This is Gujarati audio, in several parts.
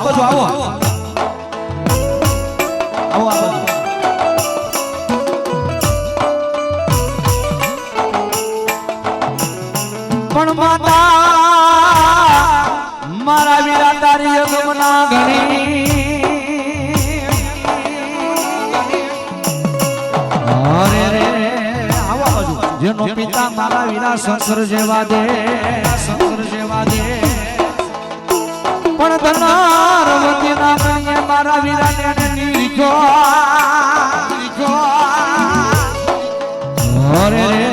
બધું આવો આવો આ બધું પણ માતા મારા વીરા તારી યમના ઘણી અરે રે આવો બાજુ જેનો પિતા મારા વીરા શંકર જેવા દે પણ ધનારવતી ના કહીએ મારા વીરાને નીચો અરે રે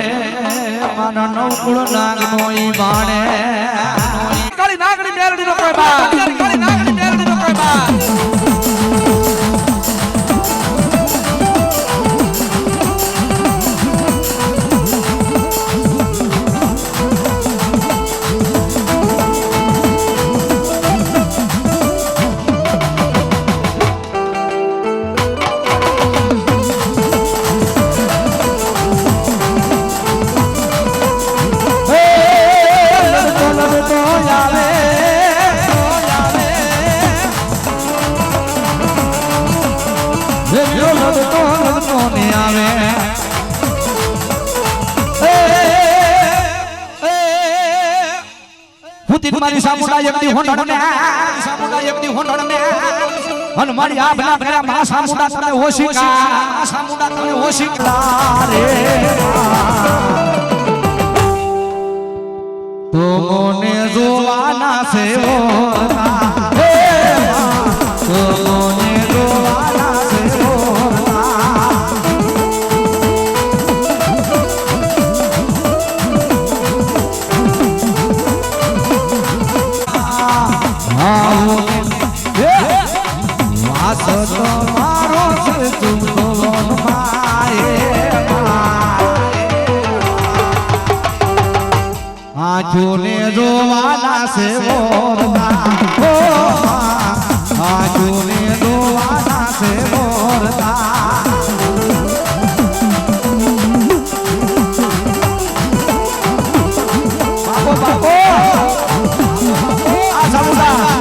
માનો નવકુળ નાગનો ઈ બાણે કાળી નાગની મેરડી નો કોઈ બા કાળી નાગની મેરડી નો કોઈ બા મારી સામુંડા એકની હોંડણ ને અન મારી આભના ભરા મા સામુંડા તને હોશિકા રે તો મને જોવાના છે હે તો મને જોવાના છે આંખોને જોવાના છે આંખોને જોવાના છે બાપો બાપો આ સામુંડા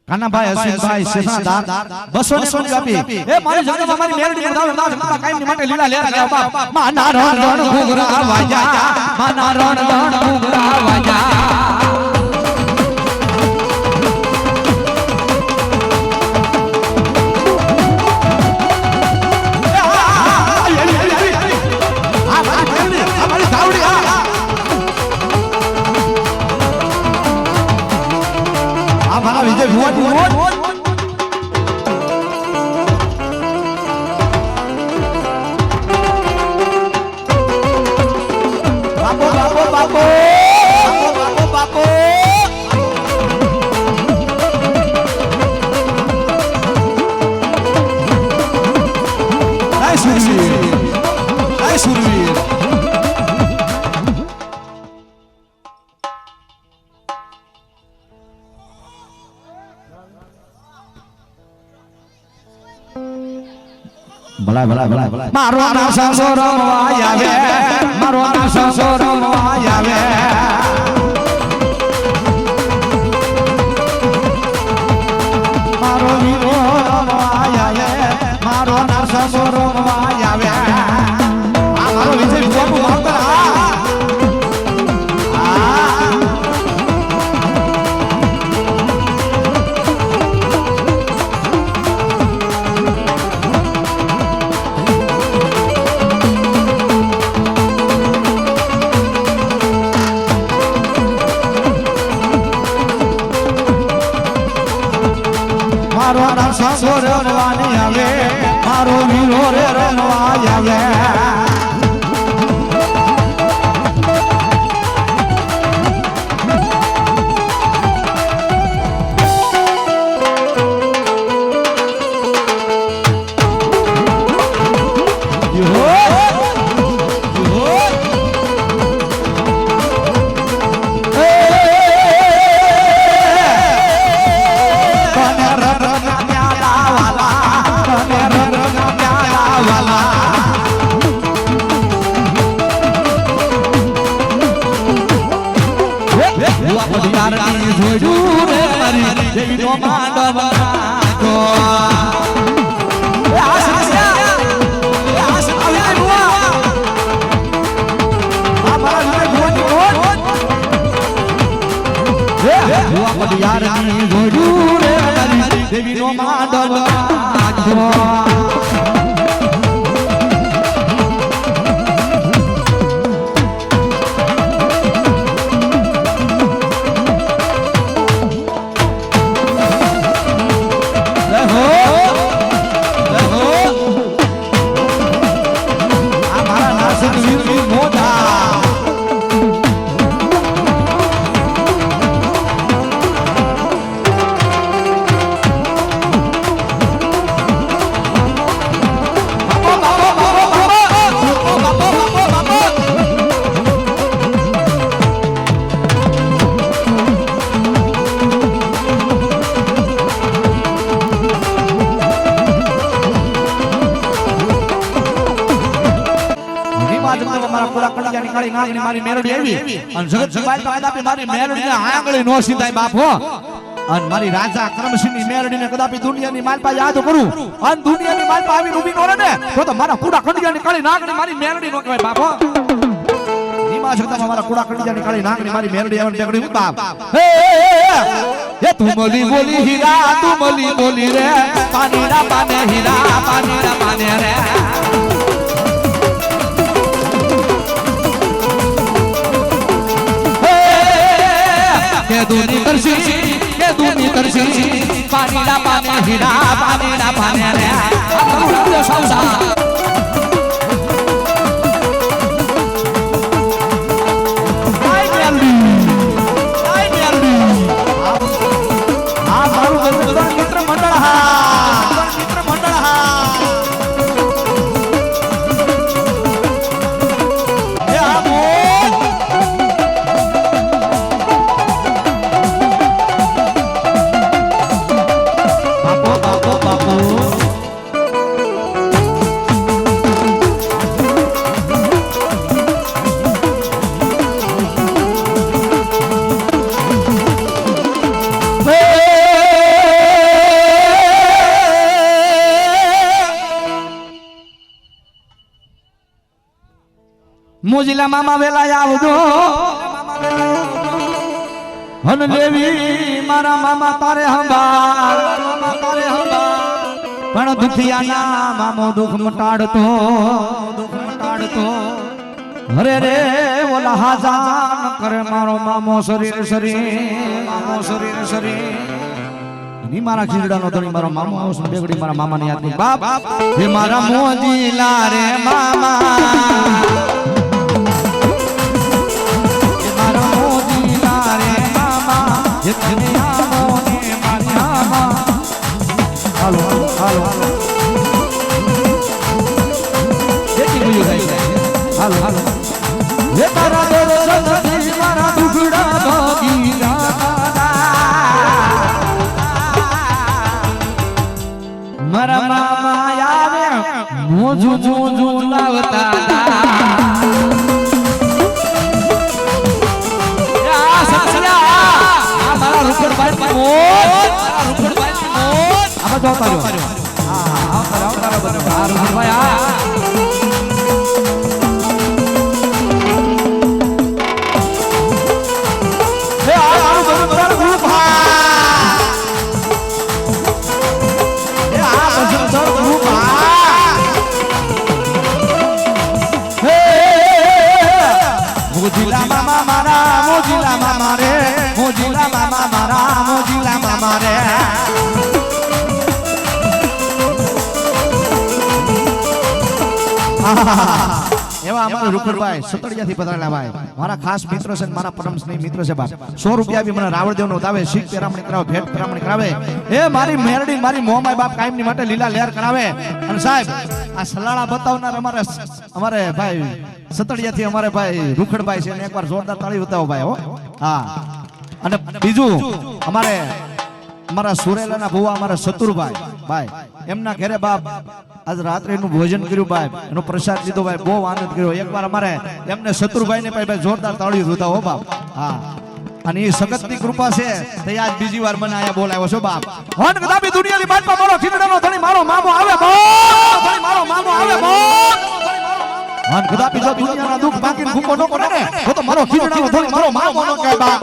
કાનાભાઈ હસીનભાઈ સેનાદાર 200 સોની આપી એ મારી જગતમાં મારી મેરડી બધાવે ના જમતા કાયમ માટે લીલા લેરા ગયા બાપ માના રણ ઘુઘરા વાજા માના રણ ઘુઘરા વાજા વિજય ભુવાની બાપો બાપો બાપો બાપો બાપો જય સુરવીર જય સુરવીર ભલા ભલા ભલા મારો નામ સંસોરો આવે મારો નામ સંસોરો આવે મારો વીરો આવે મારો નામ સંસોરો આવે આ મારો વિજય બાપુ માવતર બસો રમવાની આવે મારો વીરો રે રમવા આવે દેવીનો માંડવ મારી મેલડી આવી અને જગત જગત કદાપી મારી મેલડીને આંગળી નો સીધાય બાપ હો અને મારી રાજા કરમસિંહની મેલડીને કદાપી દુનિયાની માલપા યાદ કરું અને દુનિયાની માલપા આવી ઊભી નો રહે ને તો મારા કુડા કંડિયાની કાળી નાગણી મારી મેલડી નો કહેવાય બાપ હો નીમા જગતમાં મારા કુડા કંડિયાની કાળી નાગણી મારી મેલડી આવન બેગડી બાપ એ તું બોલી હીરા તું બોલી રે પાણીના પાને હીરા પાણીના પાને રે કે દુની કરશી પાણીના પાને હીરા પાણીના પાને રે આ સંસાર મોજીલા મામા વેલા આવજો હન લેવી મારા મામા તારે હંભાળ પણ દુખિયાના મામો દુખ મટાડતો હરે રે ઓલા હાજાન કરે મારો મામો શરીર ની મારા ખીરડાનો ધણી મારો મામો આવશે બેગડી મારા મામાની યાદ બાપ હે મારા મોજીલા રે મામા હાલો હે તારા દર્શન મારા દુખડા ભાગી મારા મામા આવે મોજું લાવતા મોજીલા મામા મારા મોજીલા મામા રે એવા અમારા રૂખડભાઈ સતડિયાથી પધારેલા ભાઈ મારા ખાસ મિત્રો છે મારા પરમ સ્નેહી મિત્રો છે ભાઈ 100 રૂપિયા બી મને રાવળદેવ નો ઉતાવે શીખ પેરામણી કરાવે ભેટ પેરામણી કરાવે એ મારી મેરડી મારી મોમાય બાપ કાયમની માટે લીલા લહેર કરાવે અને સાહેબ આ સલાળા બતાવનાર અમારે ભાઈ સતડિયાથી અમારે ભાઈ રૂખડભાઈ છે એકવાર જોરદાર તાળી બતાવો ભાઈ હો હા અને બીજું અમારા સુરેલાના ભુવા અમારા સતુરભાઈ ભાઈ એમના ઘરે બાપ આજ રાત્રિનું ભોજન કર્યું ભાઈ એનો પ્રસાદ લીધો ભાઈ બહુ આનંદ કર્યો એકવાર અમારે એમને શત્રુભાઈ ને ભાઈ જોરદાર તાળીઓ રૂતા હો બાપ હા અને એ સગતની કૃપા છે તે આજ બીજી વાર મને આયા બોલાવ્યો છો બાપ હોન કદાપી દુનિયાની બાટમાં મારો ખીચડાનો ધણી મારો મામો આવે બો ધણી મારો મામો આવે બો હોન કદાપી જો દુનિયાના દુઃખ બાકી ભૂકો ન કરે ને તો મારો ખીચડાનો ધણી મારો મામો ન કહે બાપ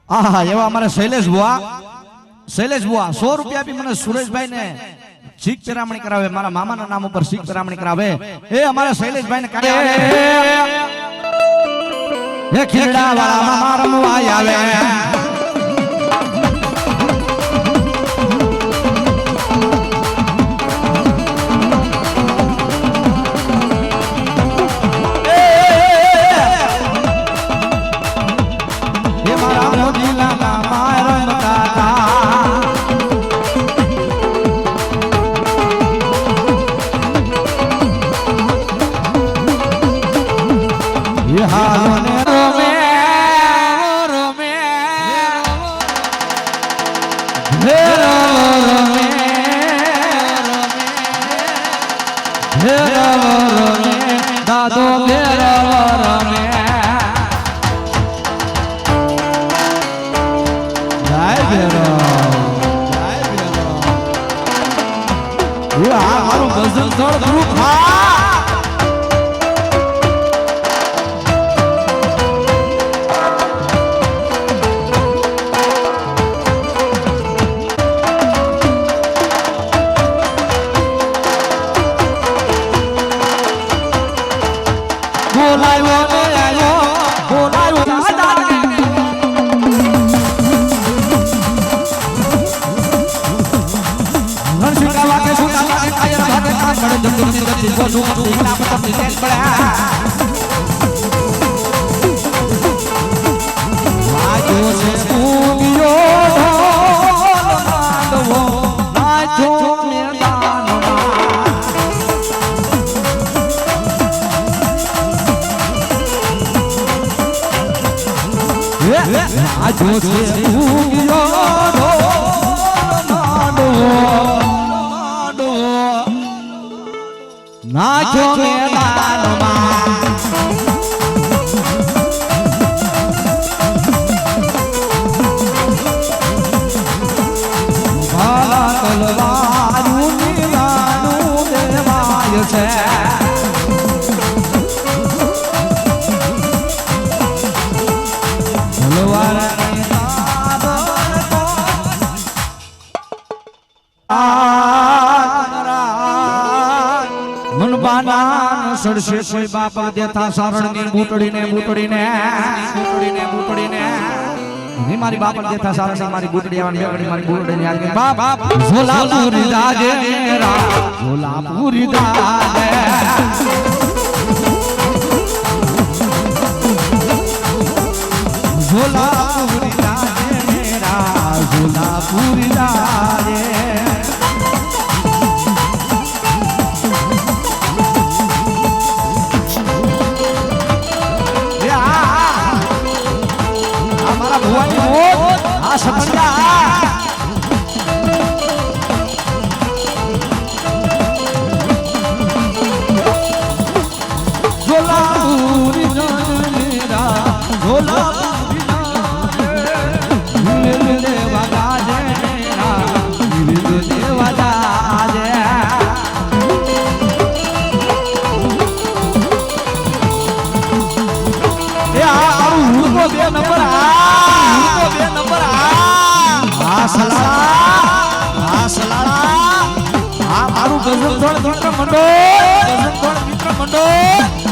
આહા એવા અમારા શૈલેષ બુઆ 100 રૂપિયા બી મને સુરેશભાઈ ને શીખ પેરામણી કરાવે મારા મામાના નામ ઉપર શીખ પેરામણી કરાવે એ અમારા શૈલેષભાઈ ને કાઢે એ ખીરડા વાળા મામા રમવા આવે દાદો ભેરવરમે જય ભેરવ આ મારું ભજન થોડ ગ્રુપ નાચો મેદાનમાં ભાલા તલવારું નિરાનું દેવાય છે સડશે કોઈ બાપ દેતા સારણ ની બૂટડીને મારી બાપ દેતા સારણ ની મારી બૂટડી આવવાની બેગડી મારી બૂટડી ની આગળ બાપ ઝોલાપુરી દાજે મેરા ઝોલાપુરી દાજે ઝોલાપુરી દાજે મેરા ઝોલાપુરી દાજે ગજબ થોડ મિત્ર મંડળ ગજબ થોડ મિત્ર મંડળ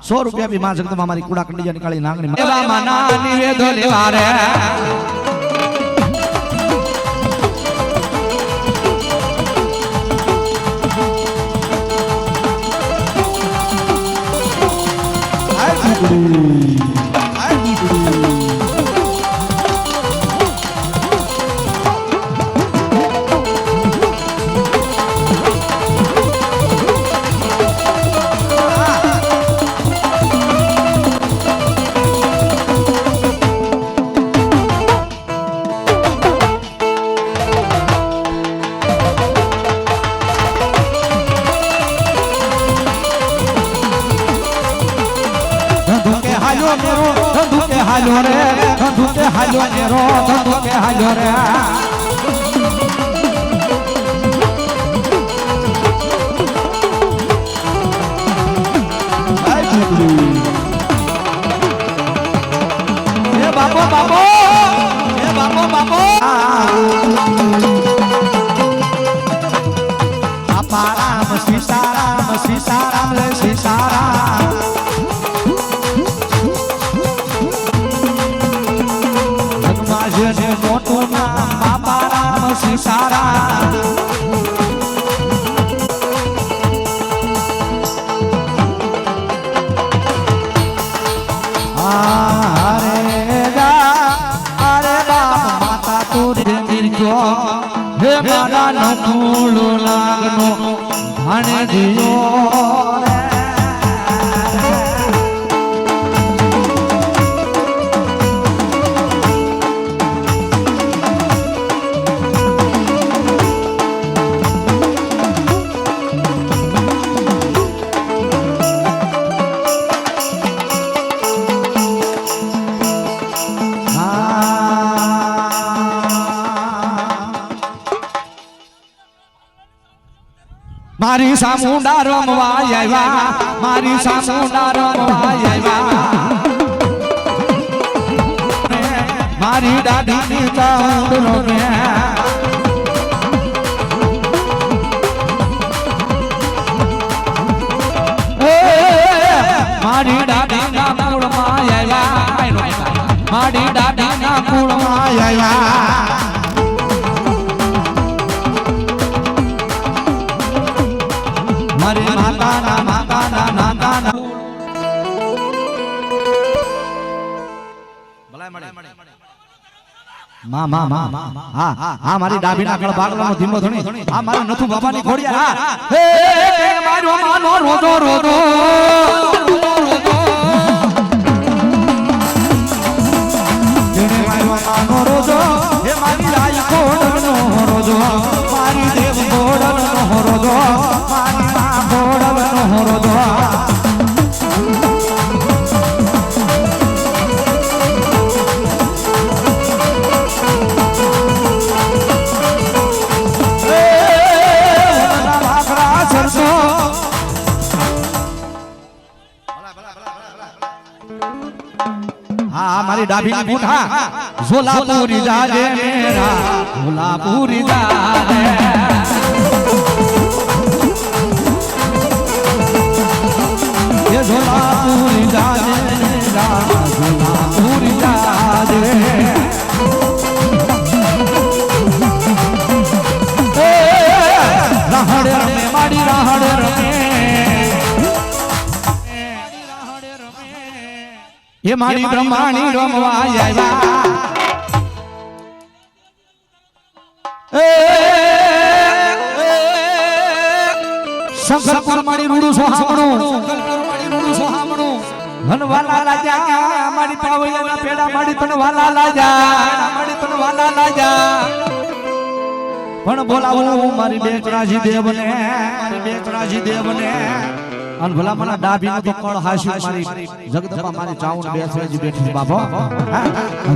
₹100 भी मां जगदम्बा हमारी कूड़ा कंडिया निकाली नांगनी एवा मना निवेदो लेवारे हालो रे धंधु के हालो नेरो धंधु के हालो रे ए बाबो बाबो ए बाबो बाबो अपाराम सीताराम सीताराम रे सीताराम मोटू नाम बाबा राम सीताराम अरे बाप माता तुरी निर्जो हे मारा नूल लागनो भाने दियो मारी सामुंडा रमवा आया मारी सामुंडा रमवा आया मारी दादी नी चाउंडलो ने मारी दादी ना कुळ मा आया मारी दादी ना कुळ मा आया मारे माता ना नाता ना मा मा मा हां हां मारी डाबी ना कळ बागला नो धीमो धणी हां मारे नथु बाबा ની ખોડિયા હે મારો માનો રોજો રોજો જેને મારો માનો રોજો હે મારી રાઈ કોડનો રોજો મારી દેવ કોડનો રોજો મારી મા કોડનો રોજો हाँ हमारी डाभी की बूट हाँ झोलापुरी जाजे मेरा झोलापुरी जाजे ये झोलापुरी जाजे मेरा झोलापुरी जाजे એ મારી બ્રહ્માણી રમવા આવ્યા શંકરપુર મારી રૂડું સોહામણું હનવાલા લાજા મારી પાવૈયાના પેડા મારી તન વાલા લાજા પણ બોલાવું મારી બેચરાજી દેવને અન ભલા મને ડાભીનો તો કળ હાસી મારી જગદંબા મારી ચાઉન બેસરાજી બેઠી બાપો હા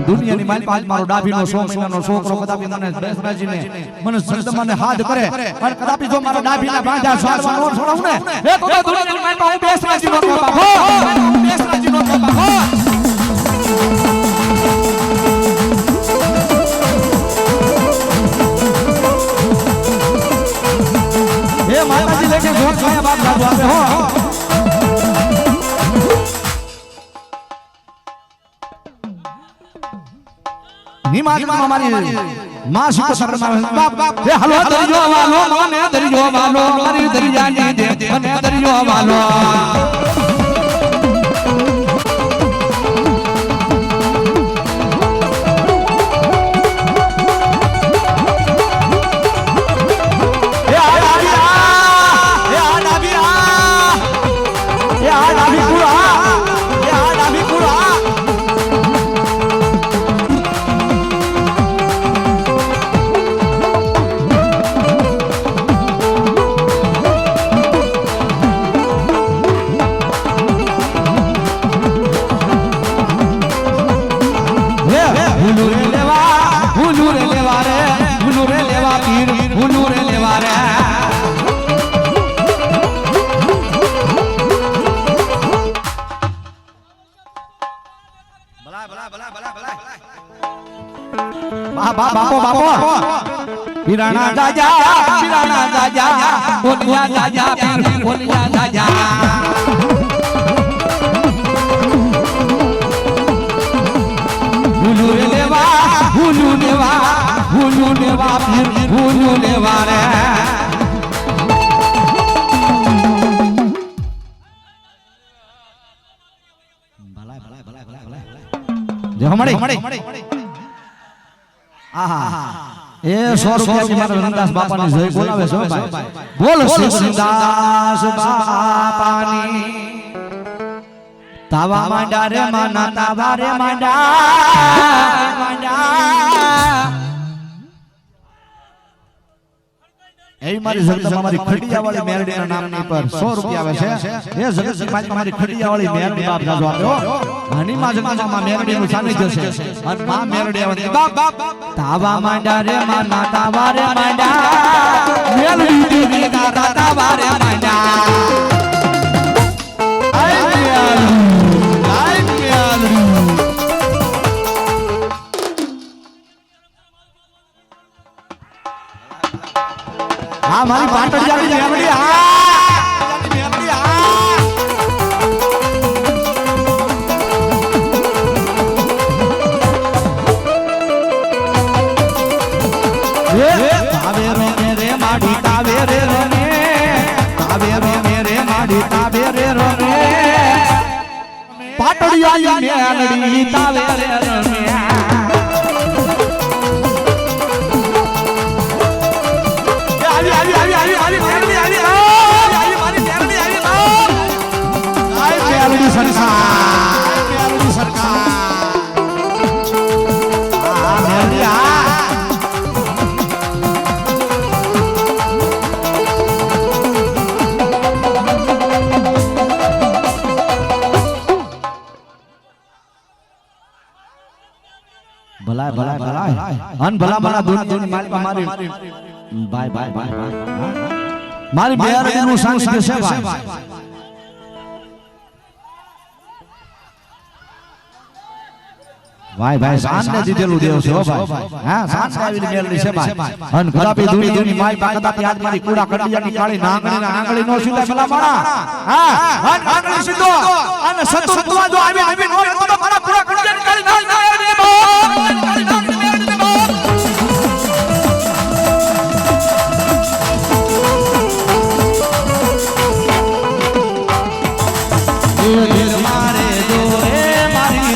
દુનિયાની મારી પાંચ મારો ડાભીનો 100 મહિનાનો છોકરો કદાપી મને બેસરાજીને મને જગદંબાને હાથ કરે અને કદાપી જો મારો ડાભીના બાંધા શ્વાસનો છોડાવું ને એ તો દુનિયાની મારી પાસે બેસરાજીનો બાપો બેસરાજીનો બાપો हे माताजी लेके जोत खाया बाप जादू आते हो निमाज हमारी मां सुको सर बाप हे हलो दरियो वालो माने दरियो वालो मारी दरिया जी दे मने दरियो वालो बापो पिराना जाजा बोलिया जाजा पीर बोलिया जाजा हुलू लेवा पीर हुलू लेवा रे भला जो हमारे ए 100 रुपया की मारा रंगदास बापा ने जय बोलावे छो भाई बोल रंगदास बापानी तावा मांडा रे माना तावा रे मांडा ए मारी जगदंबा मारी खटिया वाली मेरडी ना नाम ની પર 100 રૂપિયા આવે છે એ જગતની મારી મારી ખટિયા વાળી મેરડી બાપ જાજો આપ્યો હની માં જગદંબા મેરડી નું સાનિધ્ય છે અને માં મેરડી આવે બાપ તાવા માંડા રે માના તાવા રે માંડા મેરડી દેવી દાદા તાવા રે માંડા આય મ્યાલુ हाँ हमारी पाटन जाली मेमड़ी तावेरो मेरे माड़ी तावेरे रोने तावेरो मेरे माड़ी तावेरे रोने पाटन जाली मेमड़ी तावेरे रोने भला अन भला मारा दुनिया मारी बाय मारी मेरडी નું સાનિધ્ય છે ભાઈ શાન ને દીધેલું દેવ છે હો ભાઈ હા શાન આવીને મેલડી છે ભાઈ અન ગલાપી દુની માઈ પાકદાતી આજ મારી કુડા કડિયાની કાળી નાંગણી ના આંગળી નો સીધા ભલા મારા હા અન આંગળી સીધો અને સતુરત્વા જો આવી નો તો મારા કુડા કડિયાની કાળી નાંગણી મારે દો રે મારી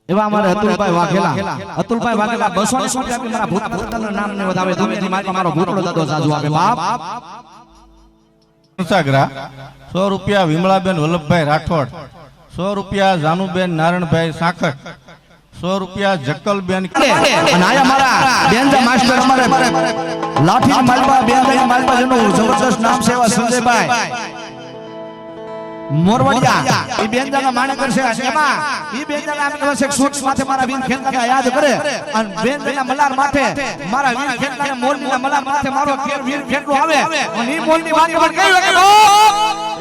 એવા અમારે અતુલભાઈ વાઘેલા 200 રૂપિયા મારા ભૂત પોતાનું નામ ને વધાવે દુનિયાથી મારો ભૂતળો દાદો સાજુ આપે બાપ સાગરા 100 રૂપિયા વિમળાબેન વલ્લભભાઈ રાઠોડ 100 રૂપિયા જાનુબેન નારણભાઈ સાખર 100 રૂપિયા જક્કલબેન અને આયા મારા બેનજા માસ્ટર અમારે લાઠી માલપા બેનજા માલપા જેનું જબરદસ્ત નામ છે એવા સંજયભાઈ મોરવડિયા ઈ બેનજાના માણેકર છે એમાં ઈ બેનજાના આમ કહે છે સૂટ માથે મારા વીર ખેલકા યાદ કરે અને બેનજાના મલાર માથે મારા વીર ખેલકા મોરલીના મલાર માથે મારો વીર ખેલકો આવે અને ઈ મોરની વાત પર કઈ વખત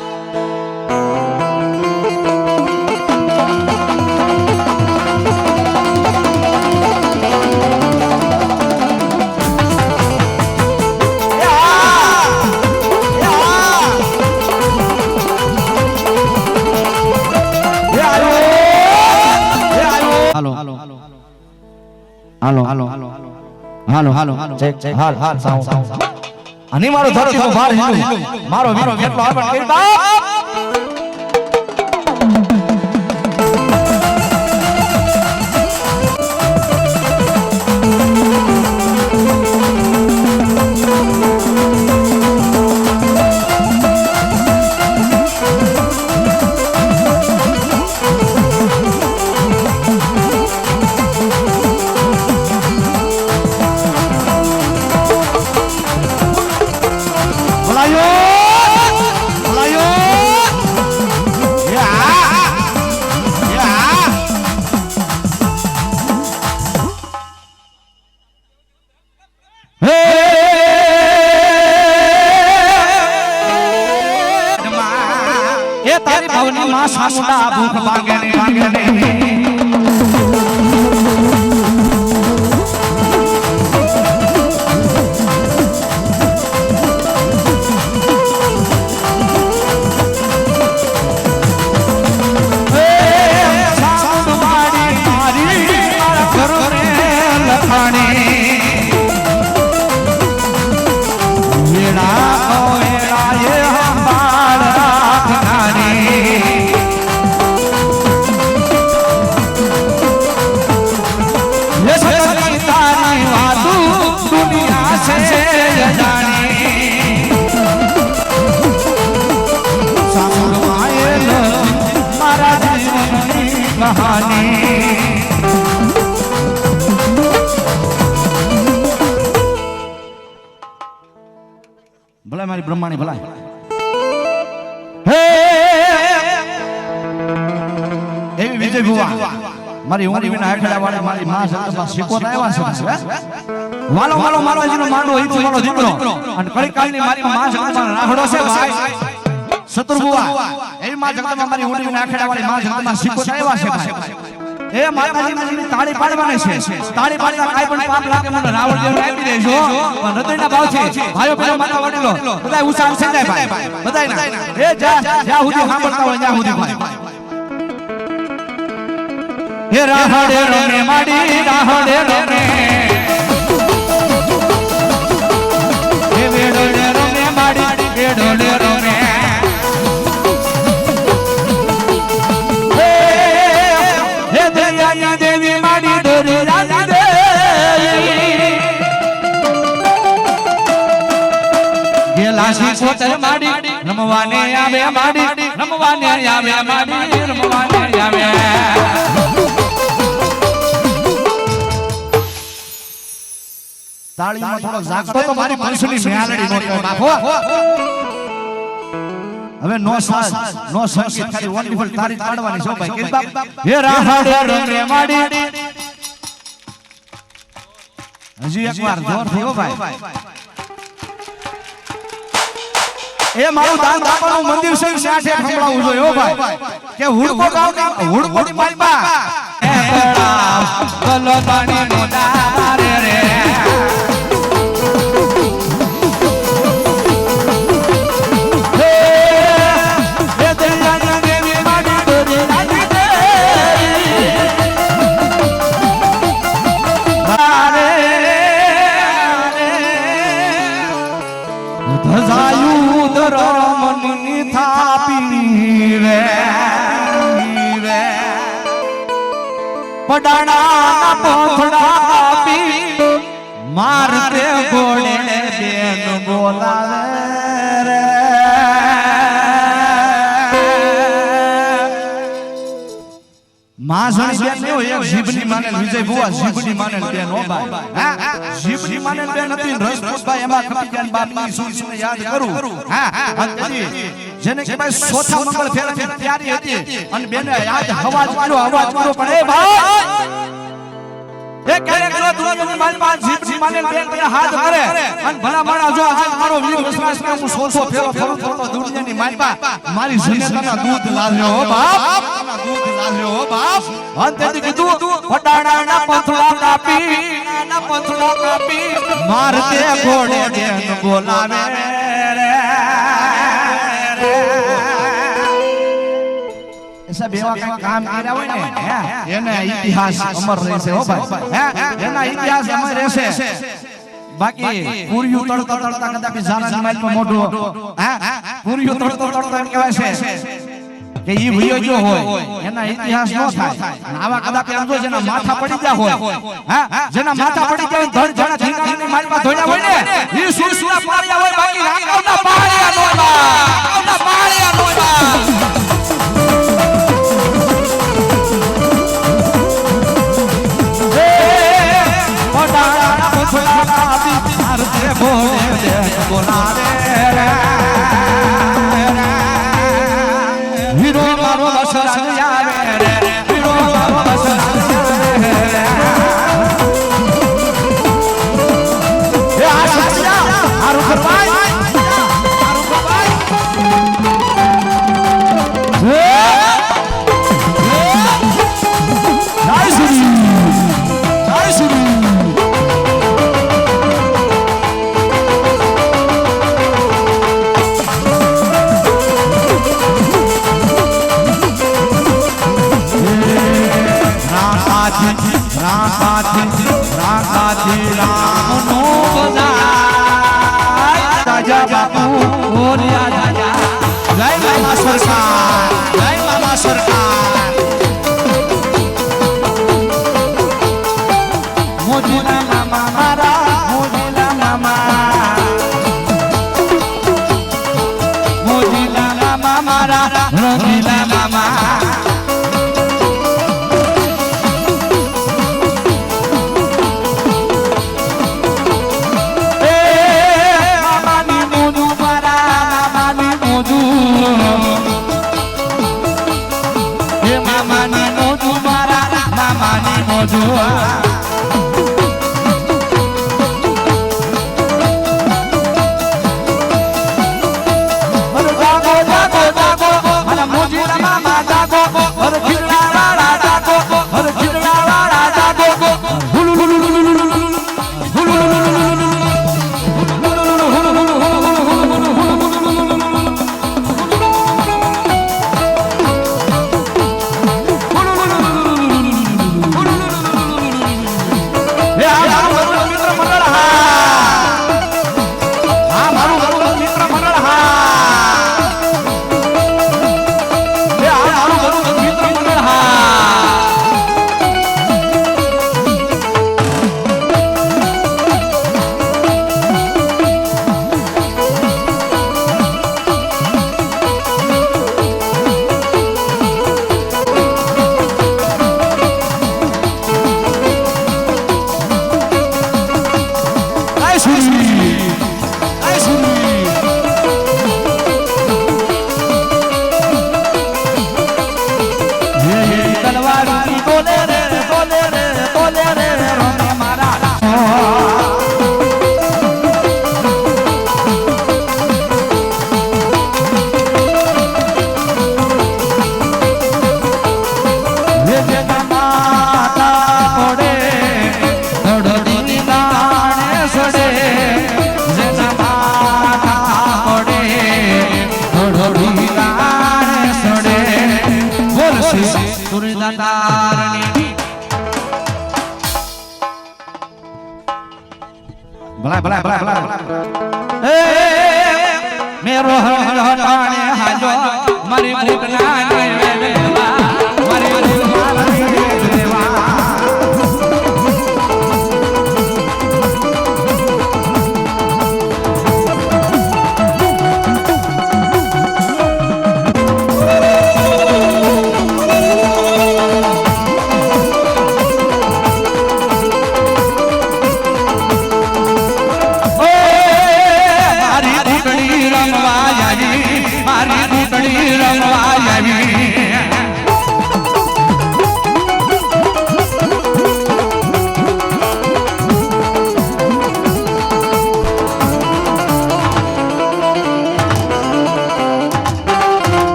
હાલો ચેક હાલ સાઉન્ડ અને મારો ધરતીનો ભાર હિન્દુ મારો વીરો કેટલો આગળ કરી બાપ તારી ભાવની માં સામુંડા ભૂખ ભાગે ને ભલા મારી બ્રહ્માણી ભલા હે એવી વિજય ભુવા મારી ઉંમર વિના આખડા વાળા મારી માં સંતમાં શીખોતા આવ્યા છે વાલો વાલો મારવાજીનો માંડો ઈતો વાળો દીકરો અને કળી કાળની મારી માં સંતમાં રાહડો છે ભાઈ સતુર ભુવા એવી માં જગતમાં મારી ઉંમર વિના આખડા વાળી માં સંતમાં શીખોતા આવ્યા છે ભાઈ એ માતાજી મને તાળી પાડવાની છે તાળી પાડીને કાઈ પણ પાપ લાગે મને રાવણ જેવું આપી દેજો પણ હૃદયના ભાવથી ભાઈઓ બહેનો માતા વડીલો બધાય ઉત્સાહ સંજાય ભાઈ બધાય ના એ જા સુધી સાંભળતા હોય જા સુધી ભાઈ હે રાહડે રમે માડી રાહડે રમે હે વેડોલે રમે માડી વેડોલે રમે દેવી માડી ડોરી રાજી દેવી ગેલાસી પોતર માડી રમવાને આવે માડી રમવાને આવે માડી રમવાને આવે તાળીમાં થોડો જાગતો તો મારી પંસની મેલડી નો નાખો હવે નો સંગીત ખાલી વન્ડરફુલ તારી પાડવાની છે ભાઈ કે બાપ હે રાહડે રમે માડી હજી એકવાર જોર થયો ભાઈ એ મારું દાન બાપાનું મંદિર છે સાઠે સંભળાવું જોઈએ હો ભાઈ કે હુડકો ગાવની હુડકોની માલપા એ બડા ગલો પાણી નો દારે રે ધજાયું મેં એક જીભની માને વિજય ભુવા જીભની માને બેન હો ભાઈ હા જીભની માને બેન હતી રસપૂતભાઈ એમાં ખપી ગયા બાપની સુરસીને યાદ કરું હા જેને કે ભાઈ ચોથા મંગળ ફેરાની તૈયારી હતી અને બેને યાદ અવાજ કર્યો પણ એ ભાઈ એ ક્યારે કરો તું મારી પાસે જીભની માને બેન તને હાથ કરે અને ભલા માણા જો આજ મારો વીર વિશ્વાસ કે હું સોસો ફેરો ફરું તો દુનિયાની મારી પાસે મારી જનેતાના દૂધ લાવ્યો હો બાપ દૂધ લાવ્યો હો બાપ અંતે કીધું ફટાડાના પથડા કાપી મારતે ઘોડે બેન બોલાવે રે ऐसा बेवा का काम કર્યા હોય ને એને ઇતિહાસ અમર રહેશે હો ભાઈ એના ઇતિહાસ અમર રહેશે બાકી પૂર્યું તળતા કદાપી જારાની માલમાં મોઢું પૂર્યું તળતા એમ કહેવાય છે કે ઈ ભયો જો હોય એના ઇતિહાસ નો થાય આવા કદાપી આમ જો જેના માથા પડી ગયા હોય જેના માથા પડી ગયા ધડ જણા ધીંગાની માલમાં ધોયા હોય ને ઈ સુરસુરા પાળિયા હોય બાકી રાકાવના પાળિયા નો રાકાવના પાળિયા નો હીરો મારો વસરાજ આવે રે હીરો મારો વસરાજ આવે રે એ આ સત્યા આરુ કરવાય मेरो हटाने हाजो मरी मुकना देवा मरी मुकना देवा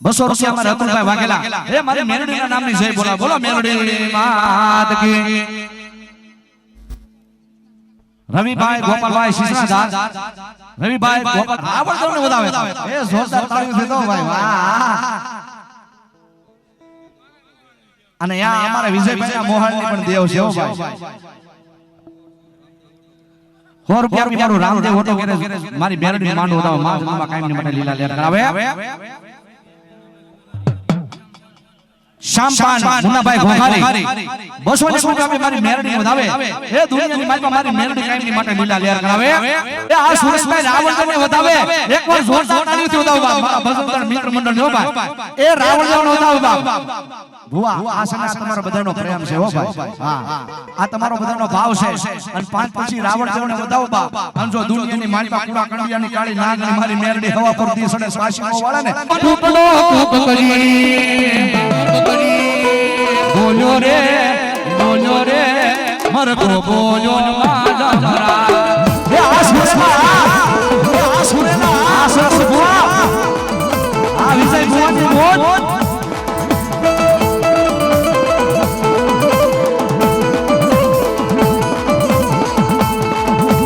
200 રૂપિયા મારે અતુલભાઈ વાઘેલા હે મારી મેલડીના નામની જય બોલા બોલો મેલડી માત કી રવિભાઈ ગોપાલભાઈ શિશરાદાર રવિભાઈ ગોપાલ આવડતોને વધાવે એ જોરદાર તાળીઓ દો ભાઈ વાહ અને યા અમારા વિજયભાઈના મોહાળની પણ દેવ છે હો ભાઈ 100 રૂપિયા મારું રામદેવ ઓટો ગેરેજ મારી મેલડી માંડો વધાવો માં જન્મમાં કાયમની માટે લીલા લેર કરાવે શામપાન મુન્નાભાઈ ઘોઘારી 200 રૂપિયા મારી મેલડી વધાવે એ દુનિયાની માલમાં મારી મેલડી કાયમની માટે લીલા લેર કરાવે એ આ સુરેશભાઈ રાવળને વધાવે એકવાર જોરદાર તાળીઓથી વધાવો મારા ભજનદાર મિત્ર મંડળ જો ભાઈ એ રાવળને વધાવો બાપ ભુવા આ સના તમારો બધાનો પ્રેમ છે હો ભાઈ હા આ તમારો બધાનો ભાવ છે અને પાંચ પછી રાવણ દેવને વધાવો બાપ અને જો દુનિયાની માલમાં કુડા કંડિયાની કાળી નાગની મારી મેલડી હવા પર દીસડે સ્વાસીઓ વાળાને ટુકડો ટુક કરી બોલ્યો રે મરકો બોલ્યો માજા જરા એ આ સુરેના આ સરસ ભુવા આ વિજય ભુવાની મોજ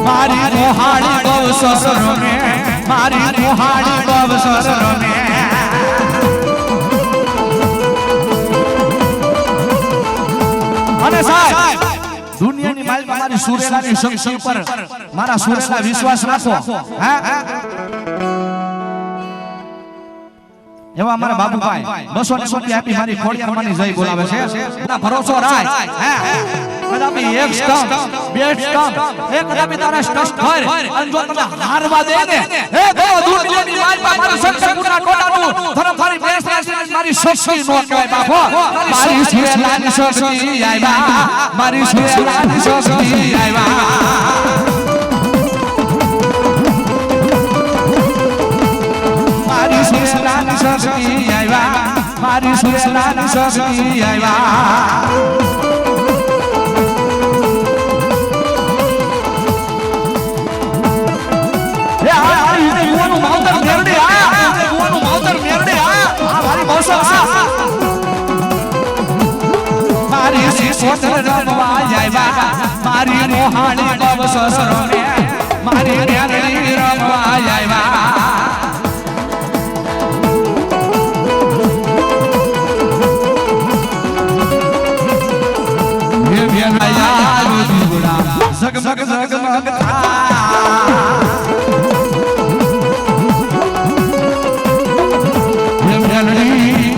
મારી મોહાડી બવ સસરો ને મારી મોહાડી બવ સસરો ને અને સાહેબ દુનિયાની માલમાં મારી સુરેલાની શક્તિ ઉપર મારા સુરેલા વિશ્વાસ રાખો હે એવા અમારા બાબુભાઈ 200 રૂપિયા આપી મારી ખોડિયારમાંની જય બોલાવે છે એના ભરોસો રાખ હે કદાપી એક સ્ટમ્પ બે સ્ટમ્પ એક કદાપી તારા સ્ટમ્પ ફર અને જો તમે હારવા દે ને હે તો દુનિયાની માલમાં મારી શક્તિપૂર્ણ ટોટાનું ધરમધારી બેસ મારી શક્તિ નો કહેવાય બાપો મારી સુરેલાની શક્તિ આયવા મારી સુરેલાની શક્તિ આયવા મારી સુરેલાની શક્તિ આયવા મારી સુરેલાની શક્તિ આયવા મારી શિશોતર રમવા આયવા મારી મોહાણી બવ સસરો ને મારી મેલડી રમવા આયવા હે મેલયા રૂદુડા ઝગમગ ઝગમગ હે મેલડી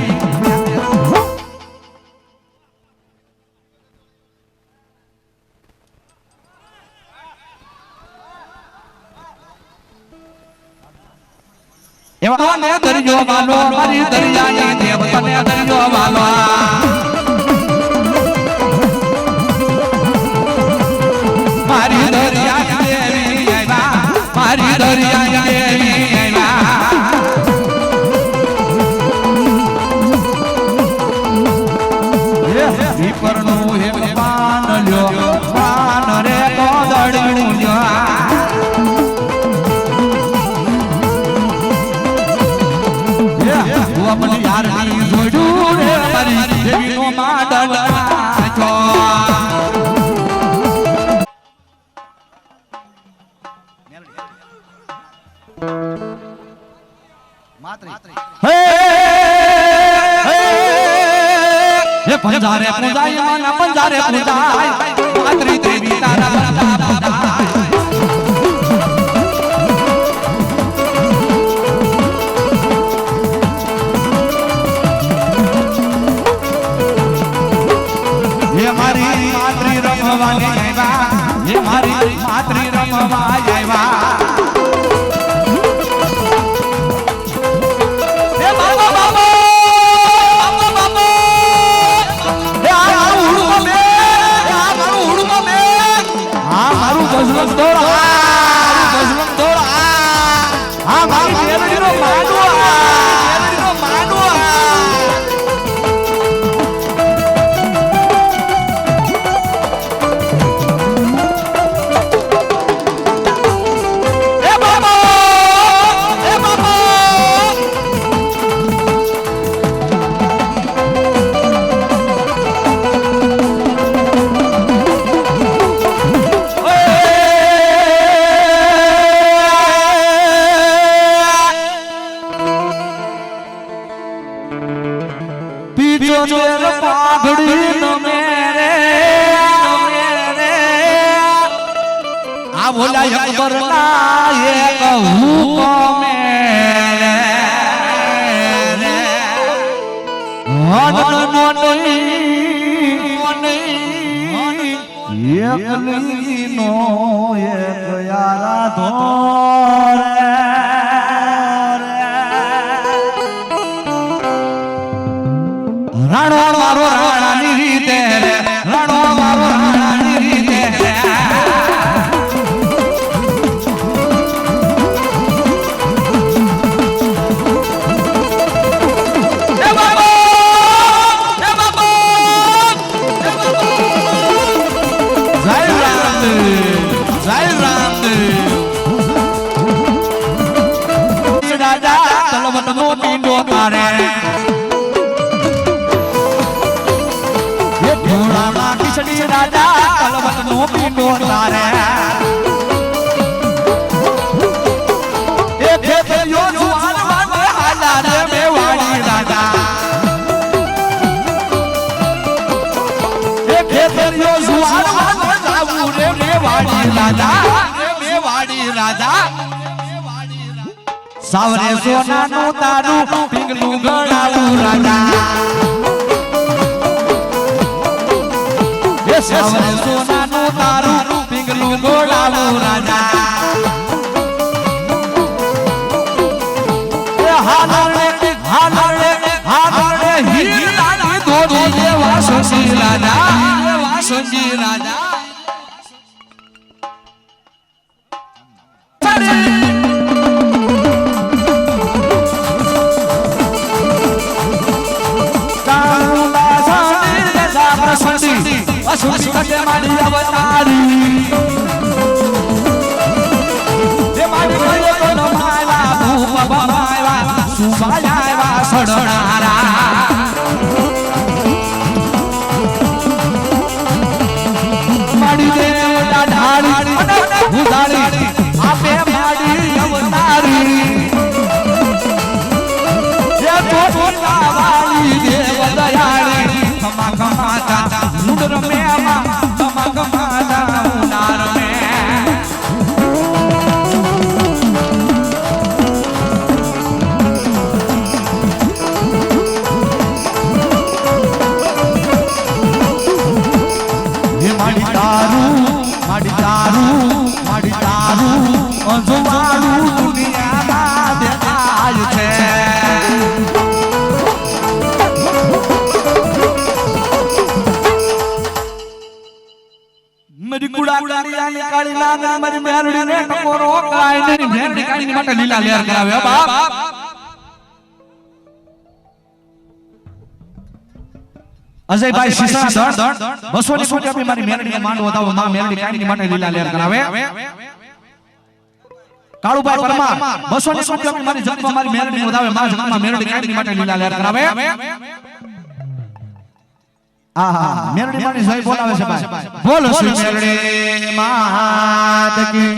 એવા ને દરિયો વાલો મારી દરિયાની દેવ તને દરિયો વાલો મારી દરિયાની દેવી આયવા મારી દરિયાની દેવી આયવા એ દીપરનું હે પાન લ્યો પાન રે કોદળ્યું લ્યો મને યાર ની જોડ્યું રે મારી દેવીનો માડલ નાચો હે હે પંજારે પૂજાય માના પંજારે પૂજાય માતરી દેવી તારા મારી માતરી રમવા આયવા હે મારી માતરી રમવા આયવા હે બાબા બાબા બાબા બાબા હે આ ઉડમાં મે આ મારું ઉડમાં મે આ મારું બજરંગ દોડ આ મારું બજરંગ દોડ આ મારી મેલડીનો માંડવો મેલડીનો માંડવો પીછો તેર પાઘડી નમે રે આ બોલા અકબર ના એક હુકમે રે હદ નો નહીં એકલી નો એક યારા ધોરે રાણો મારો રાણાની રીતે રાણો મારો રાણાની રીતે સાવરે સોનાનું તારું પીંગલું ગળાવું રાજા એ સાવરે સોનાનું તારું પીંગલું ગળાવું રાજા એ હાલરે હીર નાની ધોડી જેવા સંજી રાજા સુની કટે માડી અવતારી એ માડી કયો તો નમાવા ભૂપ બમાવા સુવાયા સડનારા માડી દેવતા ઢાળી ઉધાળી આપે માડી અવતારી એ પોતા વાળી દેવ દયાળી ખમા ખમાતા મુંડર મેમાં ખમા ખમાતા ઉનાર મે હે માડી તારું અજવાળું દુનિયામાં દેખાય છે मेरी कुड़ा कालिया निकाली ना मेरी मेलडी ने टकोरो काई ने मेलडी काई માટે લીલા લેર કરાવે બાપ અજયભાઈ શીશા દળ 200 ની કોટી આપી મારી મેલડી ને માંડવો દાવો માં મેલડી કાઈ માટે લીલા લેર કરાવે કાળુભાઈ પરમાર 200 ની કોટી આપી મારી જગમાં મારી મેલડી ને દાવે માં જગમાં મેલડી કાઈ માટે લીલા લેર કરાવે આહા મેલડી માની જય બોલાવે છે ભાઈ બોલો શ્રી મેલડી માત કી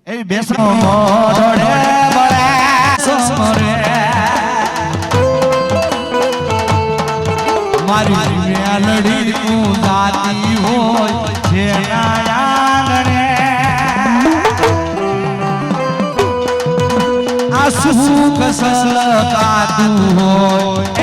એ બેસનો મોઢડે બળે સમરે મારી મેલડી તું જાતી હોય છે આંગણે આ સુખ સલકાતું હોય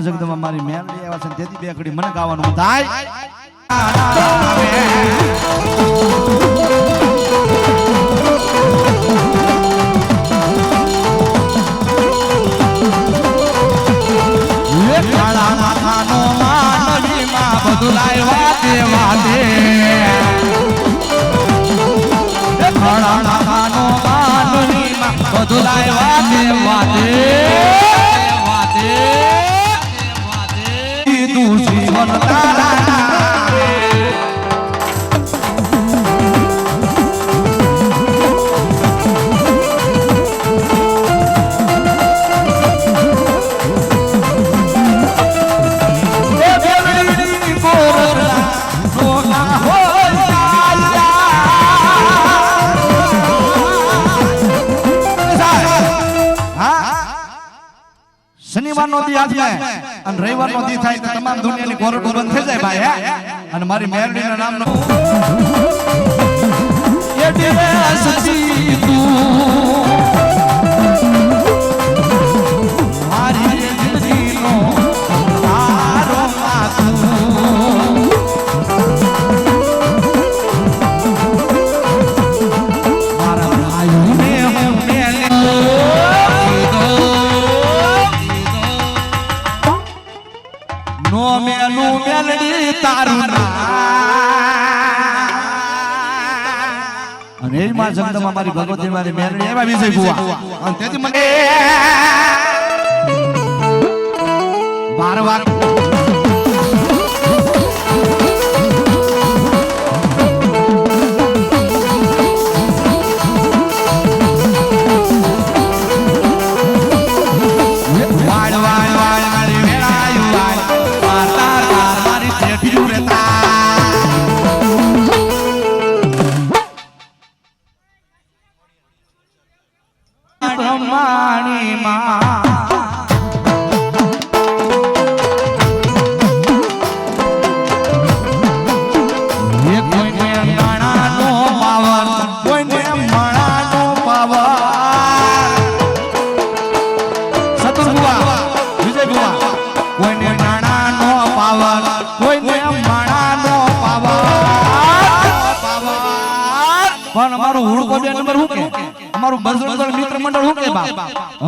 જગદમાં મારી મેલડી આવ્યા છે તેથી બે ઘડી મને ગાવાનું થાય કાળા માથાનો માનવીમાં બધું લાવ્યા તે વાતે કાળા માથાનો માનવીમાં બધું લાવ્યા તે વાતે જીવન તારા શનિવારનો દી આજે અને રવિવારનો દી થાય તો તમામ દુનિયાની કોરડો બંધ થઈ જાય ભાઈ હે અને મારી મેરડીના નામનો એડી સચી તું મારી જિંદગીનો તારો તું મારા ભાઈઓને હું મેલે નો મેલું મેલડી તારું અને એ માં જગદંબા મારી ભગવતી મારી મેલડી એવા વિજય બુઆ અને તેથી મને બારવાર બ્રહ્માણી માં પણ અમારું હુડકો બે નંબર હું કે અમારું બજરંગ મિત્ર મંડળ હું કે બાપ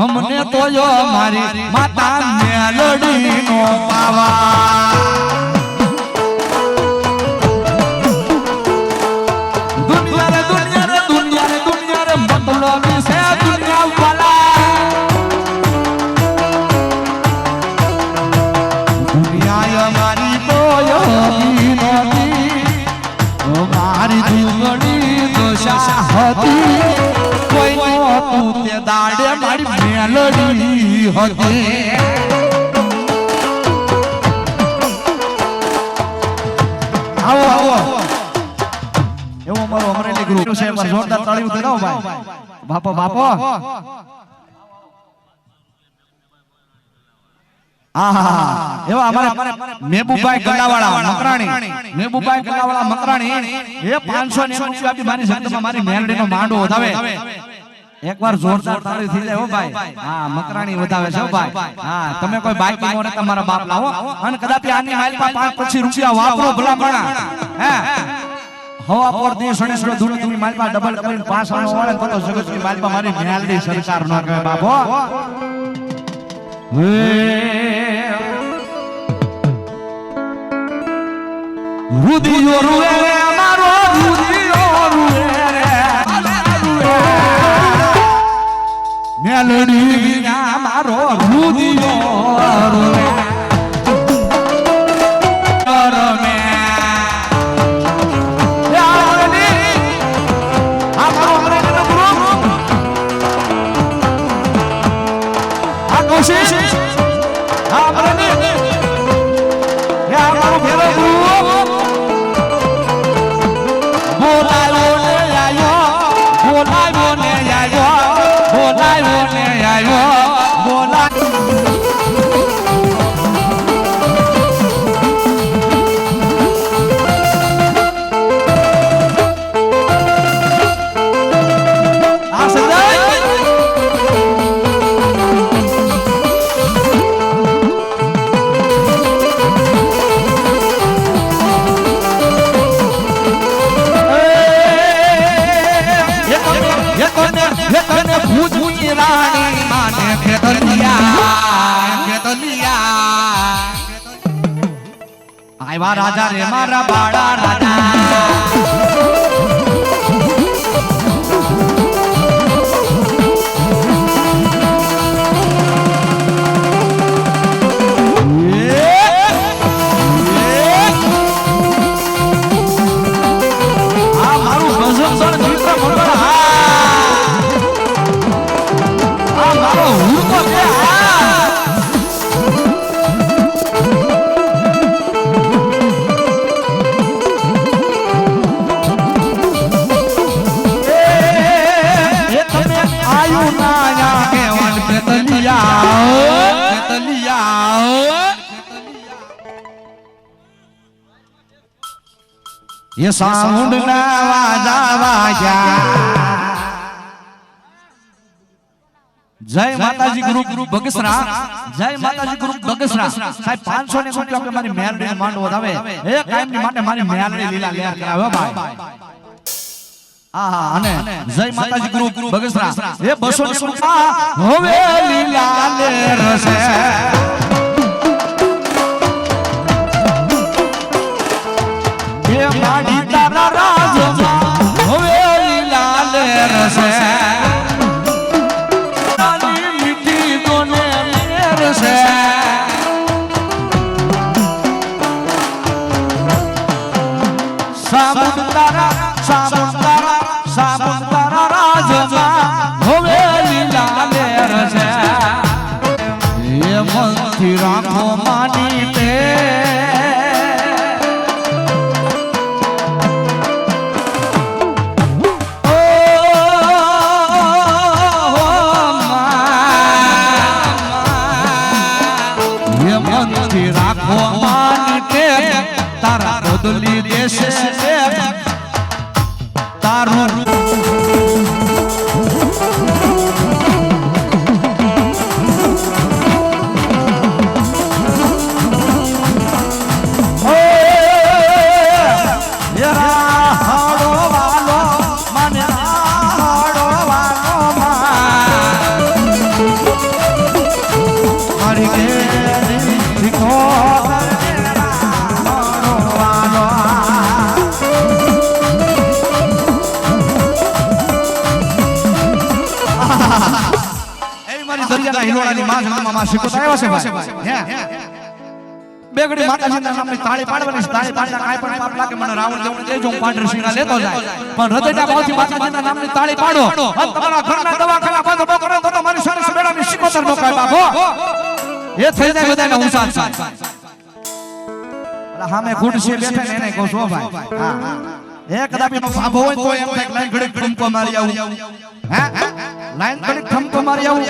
અમને તો જો મારી માતા મેલડીનો પાવા દુનિયા રે મતલબ છે દુનિયા વાલા દુનિયા મારી તો મારી દુગડી હતી કોઈ તું તે દાડે મારી મેલડી હતી આવો આવો એવો અમારો અમરેલી ગ્રુપ છે અમાર જોરદાર તાળીઓ દેખાઓ ભાઈ બાપો બાપો આહા એવા અમારે મેબુભાઈ ગલ્લાવાળા મકરાણી મેબુભાઈ ગલ્લાવાળા મકરાણી એ 500 ને રૂપિયા આપી મારી જગદંબા મારી મેલડીનો માંડો વધાવે એકવાર જોરદાર તાળી થઈ જાય હો ભાઈ હા મકરાણી વધાવે છે હો ભાઈ હા તમે કોઈ બાકી નો રે તમારા બાપ લાવો અને કદાચ આની માઇલ પર 5 પછી રૂપિયા વાપરો ભલા પણા હે હવા પર દી સણેશ્વર દુનિયાની માઇલ પર ડબલ કરીને 5 આનો વાળે તો જગતની માઇલ પર મારી મેલડી સરકાર નો કહે બાપો રૂદિયો રૂએ રે મારો રૂદિયો રૂએ રે મેલડી ના મારો રૂદિયો રૂએ રમે યાની આ મારો અમરેલીનો ગ્રુપ આ કોશિશ આ અમરેલી યા મારો ભેરો ગ્રુપ બોલાયો ને આયો બોલાયો ને આયો બોલા આ સદાય તને ભૂજની રાણી માને ખેતલિયા આયવા રાજા રે મારા બાળા રાજા આ મારું ભજન મિત્ર મંડળ મારો હુડકો છે એ સાઉન્ડ ના વાજા વાજા જય માતાજી ગ્રુપ બગસરા જય માતાજી ગ્રુપ બગસરા સાહેબ 500 ને રૂપિયા આપણે મારી મેલડી માંડવો આવે એ કાયમની માટે મારી મેલડી લીલા લેર કરાવે ભાઈ આહા અને જય માતાજી ગ્રુપ બગસરા એ 200 ને રૂપિયા હવે લીલા લેર છે એ માડી તારા રાજમાં હવે લીલા લેર છે સાબુતારા રાજમાં હવે લીલા લેર છે એ મનથી રાખો માની તે મનથી રાખો માની તે તારા બદલી દેશે તારું હિલોડાની માં જન્મમાં શીખવતા આવ્યા છે ભાઈ બેગડી માતાજીના નામની તાળી પાડવાની તાળી પાડના કાઈ પણ પાપ લાગે મને રાવણ જેવું દેજો હું પાંડર સિંહના લેતો જાય પણ હૃદયના ભાવથી માતાજીના નામની તાળી પાડો અને તમારા ઘરના દવાખાના બંધ ન કરો તો તમારી સરસ બેડાની શીખવતર નો કાય બાપો એ થઈ જાય બધાને હુંસાર છે અલા સામે ખુરશી બેઠા ને એને કહું છો ભાઈ હા હા એક કદાપી બાબો હોય તો એમ થાય લાઈન ઘડી ઠુમકો મારી આવું હે લાઈન ઘડી ઠુમકો મારી આવું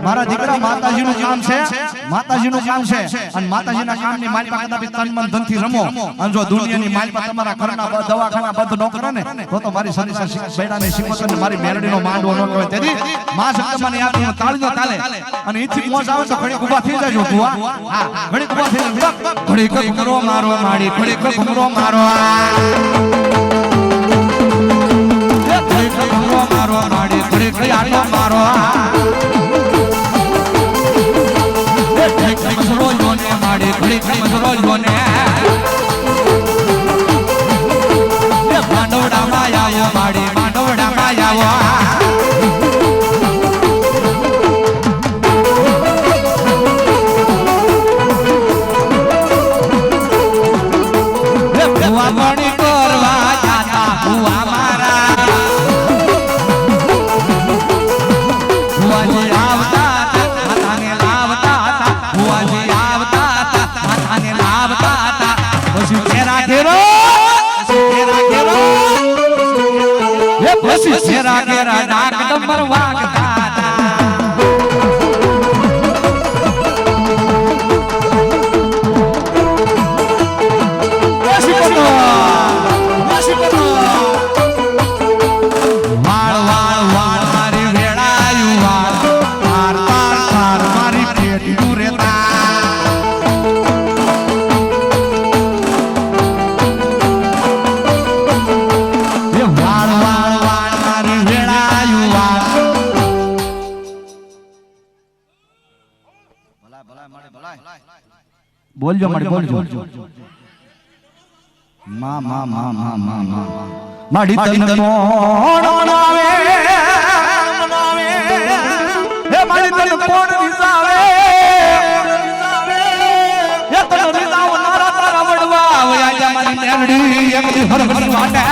મારા દીકરા માતાજીનું કામ છે માતાજીનું કામ છે અને માતાજીના કામની માલિકા કદાપી તન મન ધન થી રમો અને જો દુનિયાની માલિકા તમારા ઘરના દવાખાના બંધ ન કરે ને તો મારી સરી બેડાની શીખવતને મારી મેલડીનો માંડવો ન કહેવાય તેથી માં શબ્દમાં યાદ હું તાળીનો તાલે અને ઈથી મોજ આવે તો ઘડી ઊભા થઈ જાજો બુઆ હા ઘડી ઊભા થઈ જાજો ઘડી કમરો મારો માડી ઘડી કમરો મારો મારો માડી ઘડી ઘડી આટો મારો મસરો જોને માડી ઘડી ઘડી મસરો જોને માંડવડામાં આવો માડી માંડવડામાં આવો ભુવામણી કરવા જાતા ભુવા મારા ભુવાજી આવતા માતાને લાવતા ભુવાજી આવતા માતાને લાવતા પછી ઘેરા ઘેરો એ પછી ઘેરા ઘેરા નાક ડંબર વાગતા બોલજો માડી બોલજો માં માં માં માં માં માં માડી તન કોણ મનાવે હે માડી તન કોણ વિસાવે હે તન વિસાવ નારા તારા વડવા વયા જા મારી મેલડી એક દી હર હર વાટે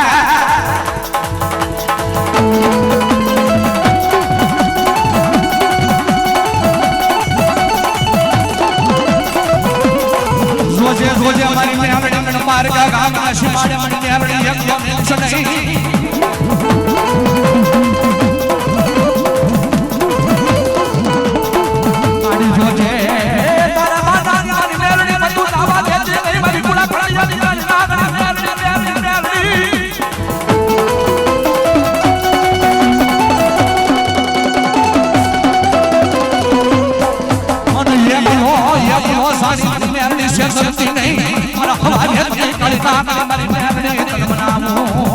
રોજે મારી મેલડી માર્ગા ગામના શિમાડે મારી મેલડી એક યમ સડઈ મારી જોજે તારા માતાની મારી મેલડી બધું લાવા દે નહીં મારી કુલા ખડાઈ મારી નાગણી મેલડી મારી મેરડી છે ધરતી નહીં મારા હવારે કળતા મારી મેરડી તલમનામો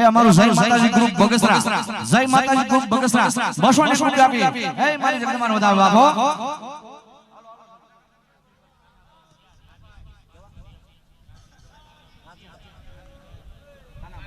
અમારું જય માતાજી ગ્રુપ બગસરા જય માતાજી ગ્રુપ બગસરા 200 ને આપી એ મારી જગદંબાનો વધાવો બાપો